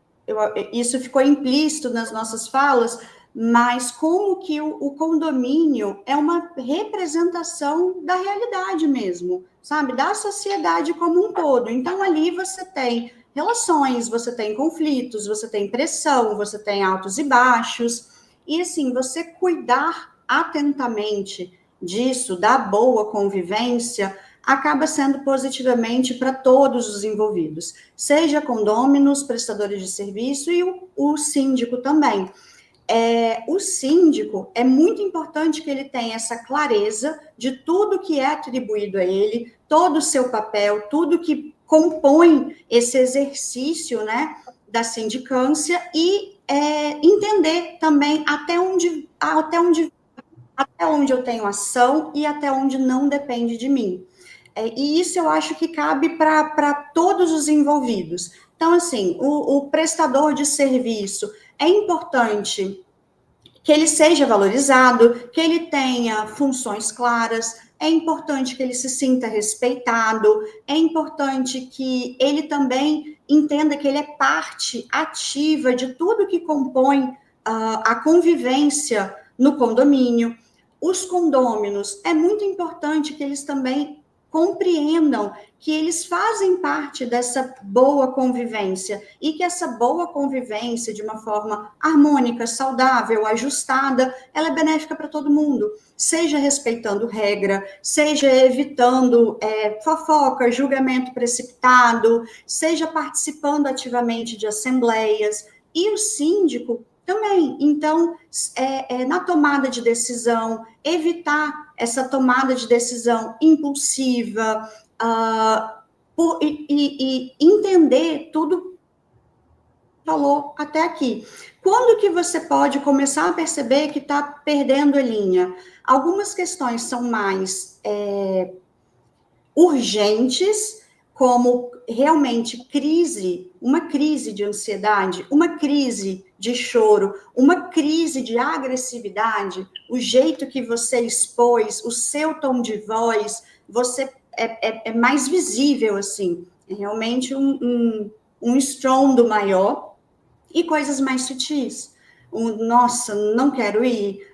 isso ficou implícito nas nossas falas, mas como que o condomínio é uma representação da realidade mesmo, sabe? Da sociedade como um todo. Então, ali você tem relações, você tem conflitos, você tem pressão, você tem altos e baixos, e assim, você cuidar atentamente disso, da boa convivência, acaba sendo positivamente para todos os envolvidos, seja condôminos, prestadores de serviço e o síndico também. O síndico, é muito importante que ele tenha essa clareza de tudo que é atribuído a ele, todo o seu papel, tudo que compõe esse exercício, né, da sindicância e entender também até onde eu tenho ação e até onde não depende de mim. E isso eu acho que cabe para todos os envolvidos. Então, assim, o prestador de serviço, é importante que ele seja valorizado, que ele tenha funções claras, é importante que ele se sinta respeitado, é importante que ele também entenda que ele é parte ativa de tudo que compõe a convivência no condomínio. Os condôminos, é muito importante que eles também compreendam que eles fazem parte dessa boa convivência e que essa boa convivência, de uma forma harmônica, saudável, ajustada, ela é benéfica para todo mundo, seja respeitando regra, seja evitando fofoca, julgamento precipitado, seja participando ativamente de assembleias, e o síndico também. Então, na tomada de decisão, evitar essa tomada de decisão impulsiva, e entender tudo que falou até aqui. Quando que você pode começar a perceber que está perdendo a linha? Algumas questões são mais urgentes, como realmente uma crise de ansiedade, uma crise de choro, uma crise de agressividade, o jeito que você expôs, o seu tom de voz, você é mais visível, assim, é realmente um estrondo maior, e coisas mais sutis. Nossa, não quero ir,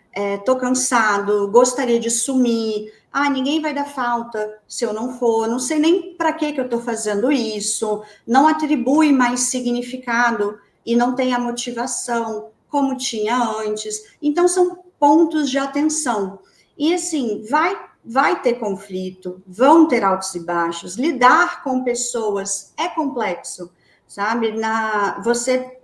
tô cansado, gostaria de sumir, ninguém vai dar falta se eu não for, não sei nem para que eu estou fazendo isso, não atribui mais significado e não tem a motivação como tinha antes. Então, são pontos de atenção. E, assim, vai ter conflito, vão ter altos e baixos, lidar com pessoas é complexo, sabe?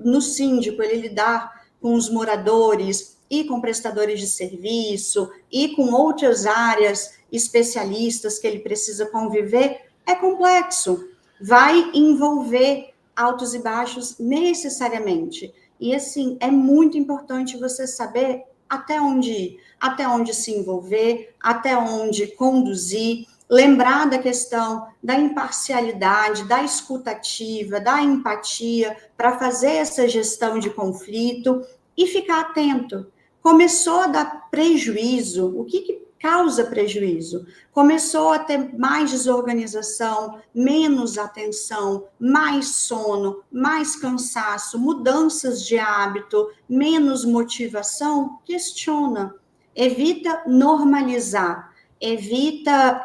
No síndico, ele lidar com os moradores e com prestadores de serviço e com outras áreas especialistas que ele precisa conviver, é complexo. Vai envolver altos e baixos necessariamente. E, assim, é muito importante você saber até onde ir, até onde se envolver, até onde conduzir, lembrar da questão da imparcialidade, da escutativa, da empatia, para fazer essa gestão de conflito e ficar atento. Começou a dar prejuízo, o que causa prejuízo. Começou a ter mais desorganização, menos atenção, mais sono, mais cansaço, mudanças de hábito, menos motivação. Questiona, evita normalizar, evita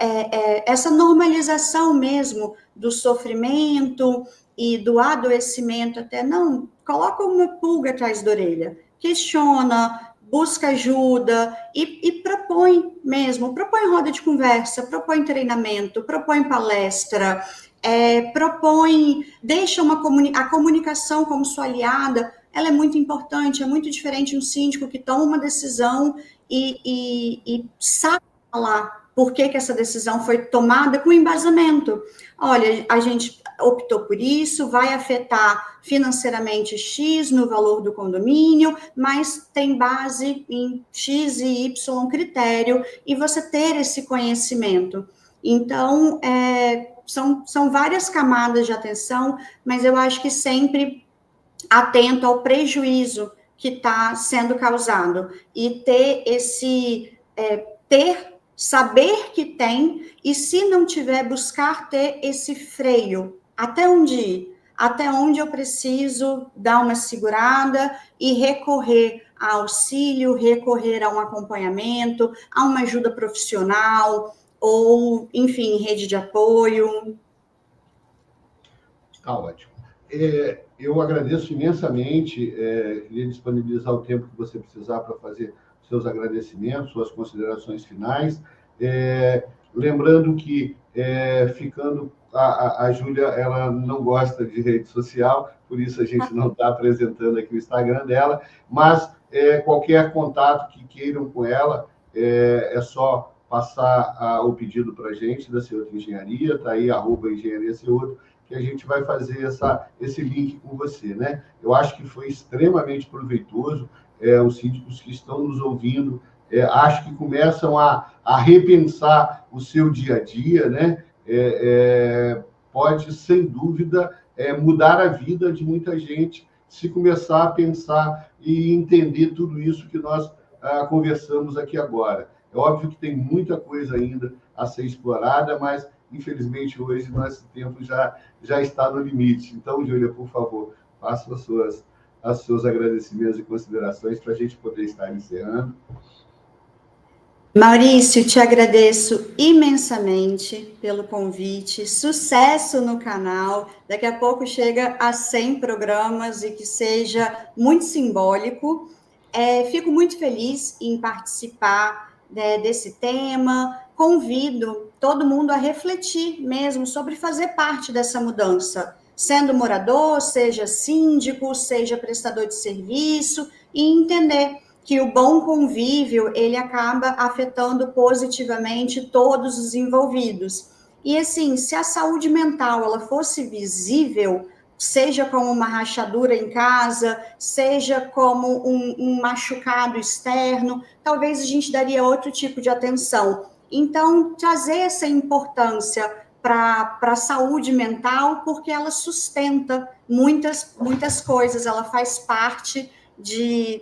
essa normalização mesmo do sofrimento e do adoecimento, até não, coloca uma pulga atrás da orelha, questiona, busca ajuda e propõe mesmo, propõe roda de conversa, propõe treinamento, propõe palestra, deixa a comunicação como sua aliada, ela é muito importante, é muito diferente um síndico que toma uma decisão e sabe falar por que essa decisão foi tomada com embasamento. Olha, a gente optou por isso, vai afetar financeiramente X no valor do condomínio, mas tem base em X e Y critério, e você ter esse conhecimento. Então, são várias camadas de atenção, mas eu acho que sempre atento ao prejuízo que está sendo causado, e ter saber que tem, e se não tiver, buscar ter esse freio. Até onde ir? Até onde eu preciso dar uma segurada e recorrer a auxílio, recorrer a um acompanhamento, a uma ajuda profissional, ou, enfim, rede de apoio. Tá ótimo. Eu agradeço imensamente, queria disponibilizar o tempo que você precisar para fazer seus agradecimentos, suas considerações finais. Lembrando que, a Júlia, ela não gosta de rede social, por isso a gente não está apresentando aqui o Instagram dela, mas qualquer contato que queiram com ela, é só passar o pedido para a gente, da Ceuto Engenharia, está aí, @engenharia Ceuto, que a gente vai fazer esse link com você, né? Eu acho que foi extremamente proveitoso, os síndicos que estão nos ouvindo, acho que começam a repensar o seu dia a dia, né? Pode, sem dúvida, mudar a vida de muita gente se começar a pensar e entender tudo isso que nós conversamos aqui agora. É óbvio que tem muita coisa ainda a ser explorada, mas, infelizmente, hoje nosso tempo já está no limite. Então, Júlia, por favor, faça os seus agradecimentos e considerações para a gente poder estar encerrando. Maurício, te agradeço imensamente pelo convite, sucesso no canal, daqui a pouco chega a 100 programas e que seja muito simbólico. Fico muito feliz em participar desse tema, convido todo mundo a refletir mesmo sobre fazer parte dessa mudança, sendo morador, seja síndico, seja prestador de serviço, e entender que o bom convívio, ele acaba afetando positivamente todos os envolvidos. E assim, se a saúde mental ela fosse visível, seja como uma rachadura em casa, seja como um machucado externo, talvez a gente daria outro tipo de atenção. Então, trazer essa importância para a saúde mental, porque ela sustenta muitas coisas, ela faz parte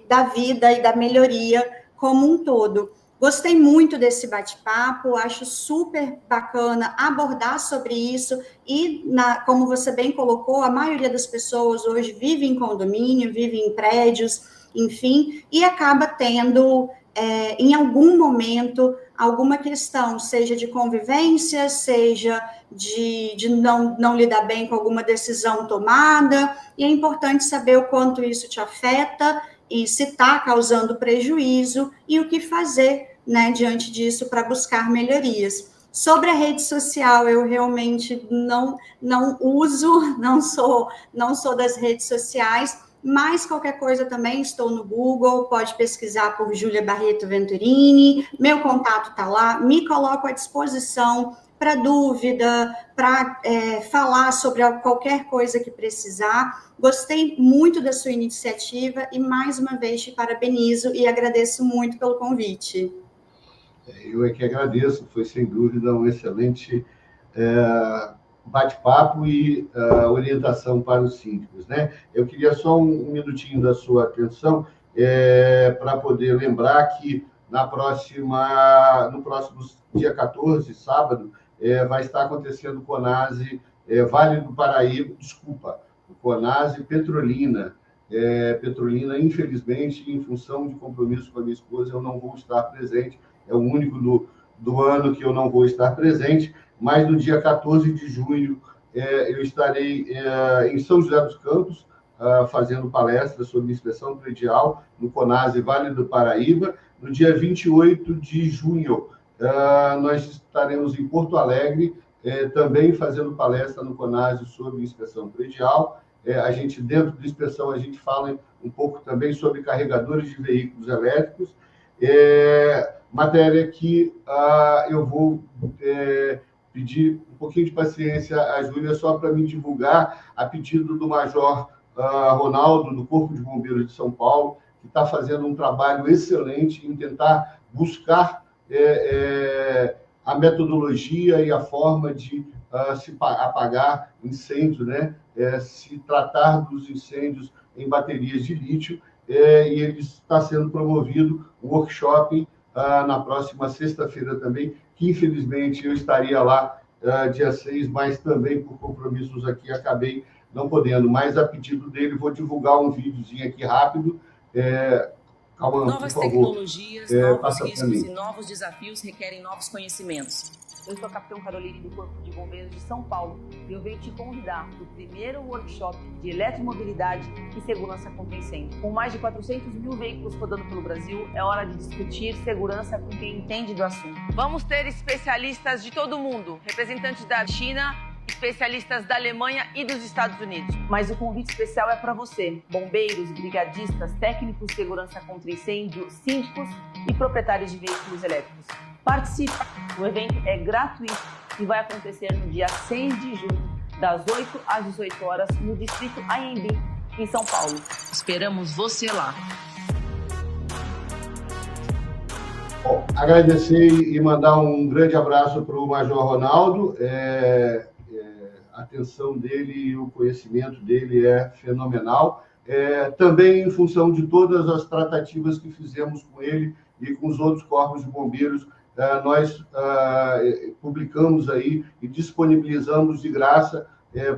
da vida e da melhoria como um todo. Gostei muito desse bate-papo, acho super bacana abordar sobre isso e, como você bem colocou, a maioria das pessoas hoje vive em condomínio, vive em prédios, enfim, e acaba tendo, em algum momento, alguma questão, seja de convivência, seja de não lidar bem com alguma decisão tomada, e é importante saber o quanto isso te afeta e se está causando prejuízo e o que fazer, né, diante disso para buscar melhorias. Sobre a rede social, eu realmente não uso, não sou das redes sociais, mas qualquer coisa também estou no Google, pode pesquisar por Júlia Barreto Venturini, meu contato está lá, me coloco à disposição para dúvida, para falar sobre qualquer coisa que precisar. Gostei muito da sua iniciativa e, mais uma vez, te parabenizo e agradeço muito pelo convite. Eu é que agradeço, foi, sem dúvida, um excelente bate-papo e orientação para os síndicos, né? Eu queria só um minutinho da sua atenção para poder lembrar que no próximo dia 14, sábado, vai estar acontecendo o CONASE Vale do Paraíba, o CONASE Petrolina. Petrolina, infelizmente, em função de compromisso com a minha esposa, eu não vou estar presente, é o único do ano que eu não vou estar presente, mas no dia 14 de junho eu estarei em São José dos Campos, fazendo palestras sobre inspeção predial no CONASE Vale do Paraíba. No dia 28 de junho, nós estaremos em Porto Alegre, também fazendo palestra no CONASE sobre inspeção predial. A gente, dentro da inspeção, a gente fala um pouco também sobre carregadores de veículos elétricos, matéria que eu vou pedir um pouquinho de paciência à Júlia, só para me divulgar, a pedido do Major Ronaldo, do Corpo de Bombeiros de São Paulo, que está fazendo um trabalho excelente em tentar buscar a metodologia e a forma de se apagar incêndio, né? Se tratar dos incêndios em baterias de lítio, e ele está sendo promovido um workshop na próxima sexta-feira também, que infelizmente eu estaria lá dia 6, mas também por compromissos aqui acabei não podendo. Mas a pedido dele, vou divulgar um videozinho aqui rápido. Calma, Novas por favor. tecnologias, novos riscos e novos desafios requerem novos conhecimentos. Eu sou a Capitão Caroline do Corpo de Bombeiros de São Paulo e eu venho te convidar para o primeiro workshop de eletromobilidade e segurança contra incêndio. Com mais de 400 mil veículos rodando pelo Brasil, é hora de discutir segurança com quem entende do assunto. Vamos ter especialistas de todo mundo, representantes da China, especialistas da Alemanha e dos Estados Unidos. Mas o convite especial é para você, bombeiros, brigadistas, técnicos de segurança contra incêndio, síndicos e proprietários de veículos elétricos. Participe! O evento é gratuito e vai acontecer no dia 6 de junho, das 8 às 18 horas, no distrito Anhembi, em São Paulo. Esperamos você lá! Bom, agradecer e mandar um grande abraço para o Major Ronaldo. A atenção dele e o conhecimento dele é fenomenal. Também em função de todas as tratativas que fizemos com ele e com os outros corpos de bombeiros, nós publicamos aí e disponibilizamos de graça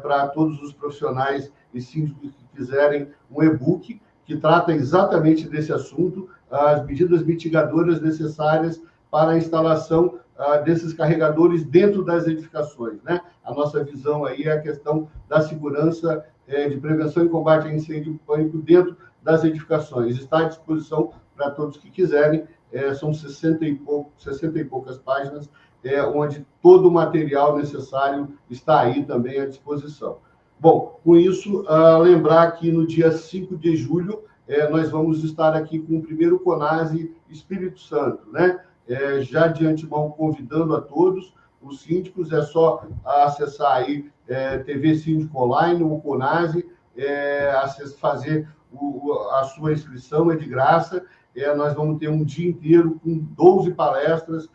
para todos os profissionais e síndicos que quiserem um e-book que trata exatamente desse assunto, as medidas mitigadoras necessárias para a instalação desses carregadores dentro das edificações, né? A nossa visão aí é a questão da segurança, de prevenção e combate a incêndio e pânico dentro das edificações. Está à disposição para todos que quiserem. São 60 e poucas páginas, onde todo o material necessário está aí também à disposição. Bom, com isso, lembrar que no dia 5 de julho, nós vamos estar aqui com o primeiro CONASE Espírito Santo, né? Já de antemão convidando a todos os síndicos, é só acessar aí TV Síndico Online, o CONASE, fazer a sua inscrição, é de graça. Nós vamos ter um dia inteiro com 12 palestras,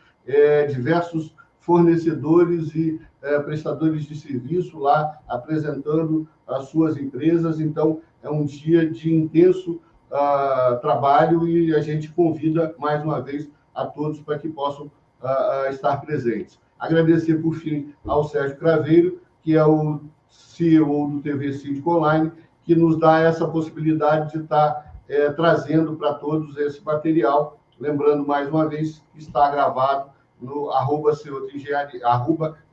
diversos fornecedores e prestadores de serviço lá apresentando as suas empresas. Então, é um dia de intenso trabalho e a gente convida, mais uma vez, a todos para que possam estar presentes. Agradecer, por fim, ao Sérgio Craveiro, que é o CEO do TV Síndico Online, que nos dá essa possibilidade de estar trazendo para todos esse material. Lembrando, mais uma vez, que está gravado no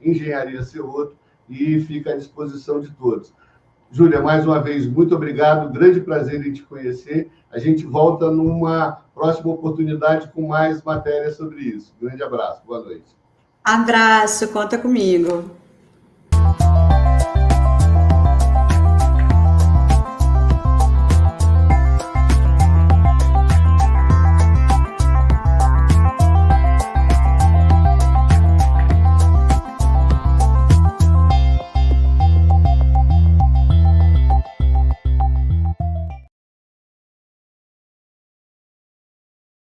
@Engenharia Ceoto e fica à disposição de todos. Júlia, mais uma vez, muito obrigado, grande prazer em te conhecer. A gente volta numa próxima oportunidade com mais matérias sobre isso. Grande abraço, boa noite. Abraço, conta comigo.